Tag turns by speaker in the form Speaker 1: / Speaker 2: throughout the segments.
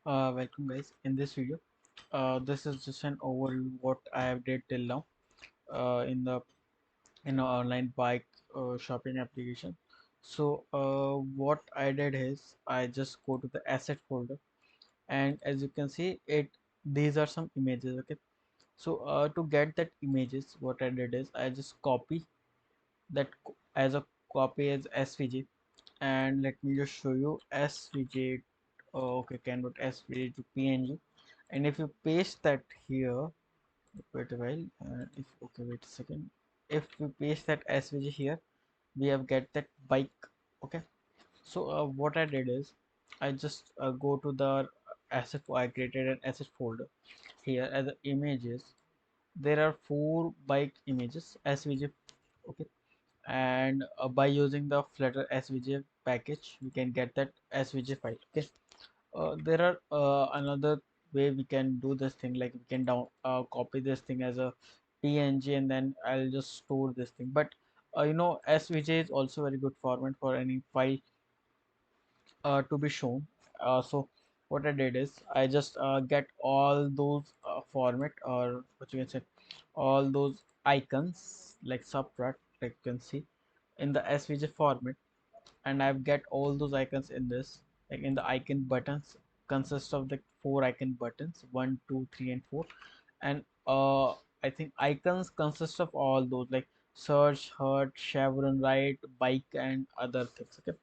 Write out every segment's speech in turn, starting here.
Speaker 1: Welcome guys. In this video, this is just an overview what I have did till now in the online bike shopping application. So what I did is I just go to the asset folder, and as you can see, these are some images. Okay, so to get that images, what I did is I just copy as a copy as SVG, and let me just show you SVG. Okay, convert SVG to PNG, and if you paste that here, wait a while, if okay, wait a second, if we paste that SVG here, we have get that bike. Okay, so what I did is I just go to the asset. I created an asset folder here as images. There are four bike images SVG. Okay, and by using the flutter svg package we can get that svg file. Okay, there are another way we can do this thing, like we can copy this thing as a png, and then I'll just store this thing. But svg is also very good format for any file to be shown. So what I did is I just get all those format, or what you can say, all those icons like subtract, like you can see in the svg format, and I've get all those icons in this, like in the icon buttons consist of the four icon buttons, 1 2 3 and 4. And I think icons consist of all those, like search, hurt, chevron, right, bike, and other things. Okay,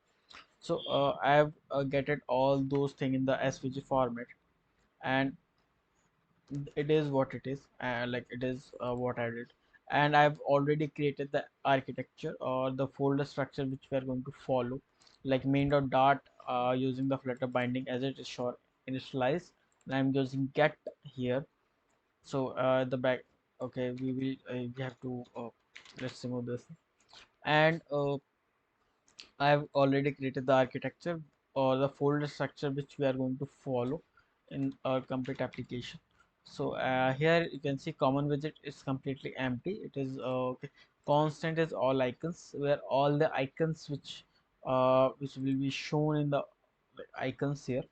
Speaker 1: so I've get it all those things in the svg format, and it is what it is, like it is what I did. And I've already created the architecture or the folder structure which we are going to follow, like main.dart, using the flutter binding as it is short initialize, and I'm using get here. So the back, okay, we have to let's remove this. And I've already created the architecture or the folder structure which we are going to follow in our complete application. So here you can see common widget is completely empty. It is okay. Constant is all icons, where all the icons which will be shown in the icons here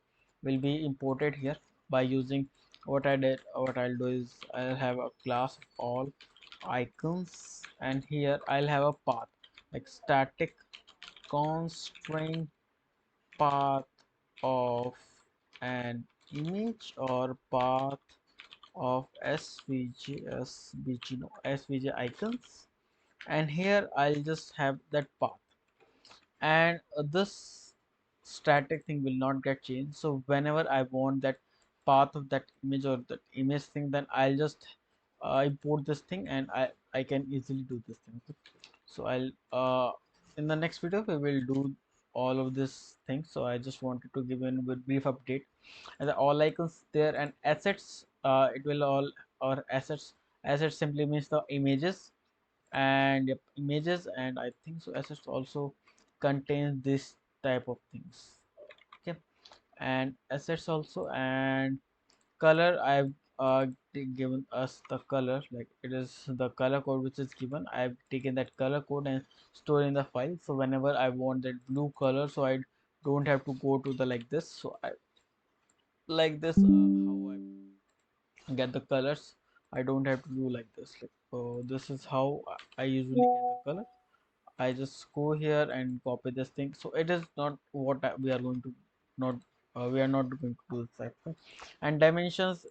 Speaker 1: will be imported here by using what I did. What I'll do is I'll have a class of all icons, and here I'll have a path like static constraint path of an image, or path of svg icons, and here I'll just have that path. And this static thing will not get changed, so whenever I want that path of that image or that image thing, then I'll just import this thing, and I can easily do this thing. Okay? So I'll in the next video we will do all of this thing. So I just wanted to give a brief update. And the all icons there, and assets, it will all, or assets simply means the images, and yep, images, and I think so assets also contains this type of things. Okay, and assets also, and color, I've given us the color, like it is the color code which is given. I've taken that color code and store in the file, so whenever I want that blue color, so I don't have to go to the like this. So I like this, how I get the colors. I don't have to do like this, like this is how I usually get the color. I just go here and copy this thing. So it is not what we are going to, not we are not going to do this type of. And dimensions,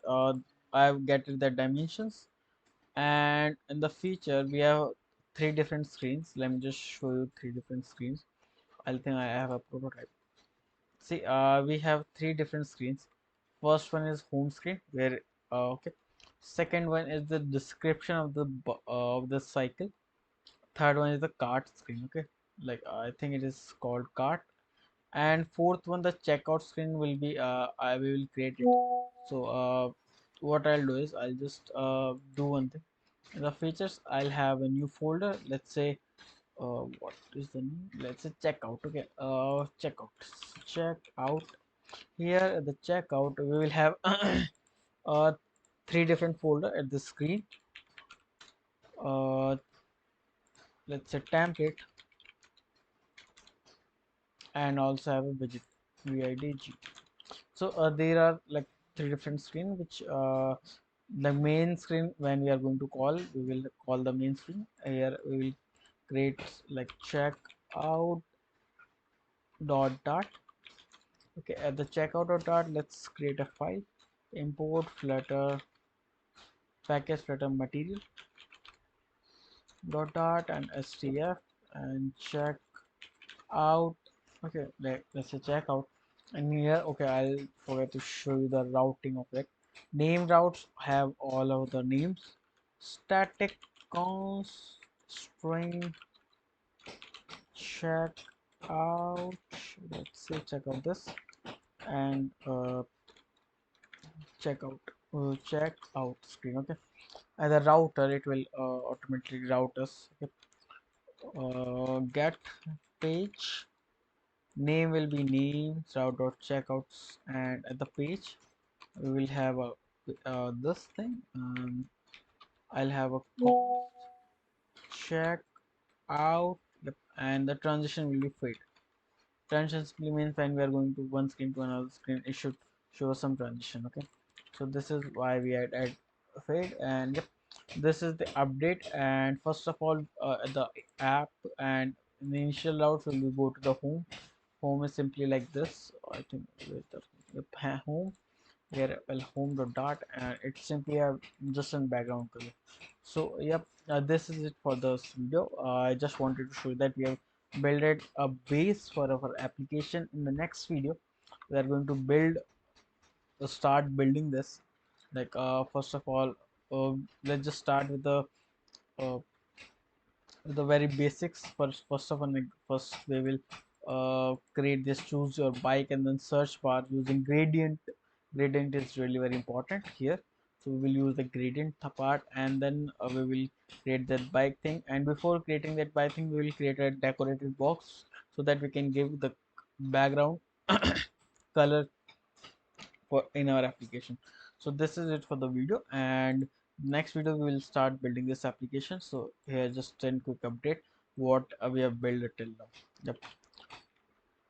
Speaker 1: I've get the dimensions. And in the feature we have three different screens. Let me just show you three different screens. I think I have a prototype. See, we have three different screens. First one is home screen, where okay. Second one is the description of the cycle. Third one is the cart screen. Okay, like I think it is called cart. And fourth one, the checkout screen, will be I will create it. So what I'll do is I'll just do one thing. In the features, I'll have a new folder. Let's say what is the name? Let's say checkout. Okay, checkout. Here at the checkout we will have uh, three different folder at the screen. uh, let's say template, and also have a widget vidg. So there are like three different screen, which the main screen when we are going to call, we will call the main screen. Here we will create like check out dot. Okay, at the checkout dot, let's create a file, import flutter package flutter material dot and stf and check out. Okay, let's say check out. And here, okay, I'll forget to show you the routing of it. Name routes have all of the names. Static constraint check out. Let's say check out this and check out screen. Okay, as a router, it will automatically route us. Okay. Get page name will be name route dot checkouts, and at the page we will have a this thing. I'll have a check out. Yep, and the transition will be fade. Transition simply means when we are going to one screen to another screen, it should show some transition. Okay, so this is why we add fade. And yep, this is the update. And first of all, the app and the initial routes will be go to the home. Home is simply like this. I think with the home here, well, home dot and it's simply a just in background color. So yep, this is it for this video. I just wanted to show you that we have built a base for our application. In the next video we are going to start building this. Like first of all, let's just start with uh, the very basics. First of all, like, first we will create this choose your bike and then search bar using gradient is really very important here. So we will use the gradient part, and then we will create that bike thing. And before creating that bike thing, we will create a decorated box so that we can give the background color for in our application. So this is it for the video, and next video we will start building this application. So here just 10 quick update what we have built till now. Yep.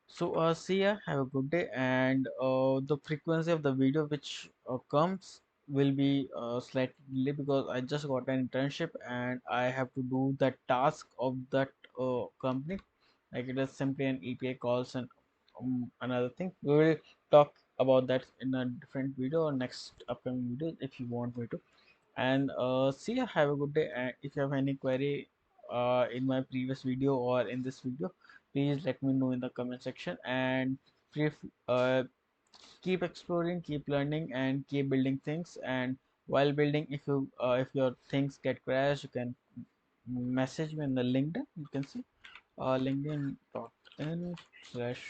Speaker 1: So see ya, have a good day. And the frequency of the video which comes will be slightly delayed because I just got an internship and I have to do the task of that company. Like it is simply an API calls and another thing. We will talk about that in a different video or next upcoming video if you want me to. And see ya, have a good day. And if you have any query in my previous video or in this video, please let me know in the comment section. And if, uh, keep exploring, keep learning, and keep building things. And while building, if your things get crashed, you can message me in the LinkedIn. You can see linkedin.in slash,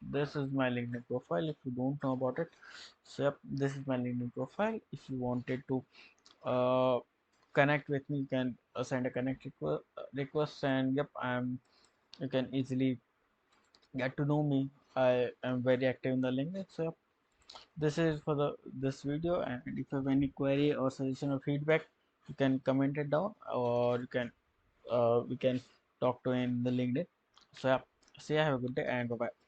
Speaker 1: this is my LinkedIn profile if you don't know about it. So yep, this is my LinkedIn profile. If you wanted to uh, connect with me, you can send a connect request, and yep, you can easily get to know me. I am very active in the LinkedIn. So yep, this is for the this video. And if you have any query or suggestion or feedback, you can comment it down, or you can we can talk to in the LinkedIn. So yeah, see you, have a good day, and bye bye.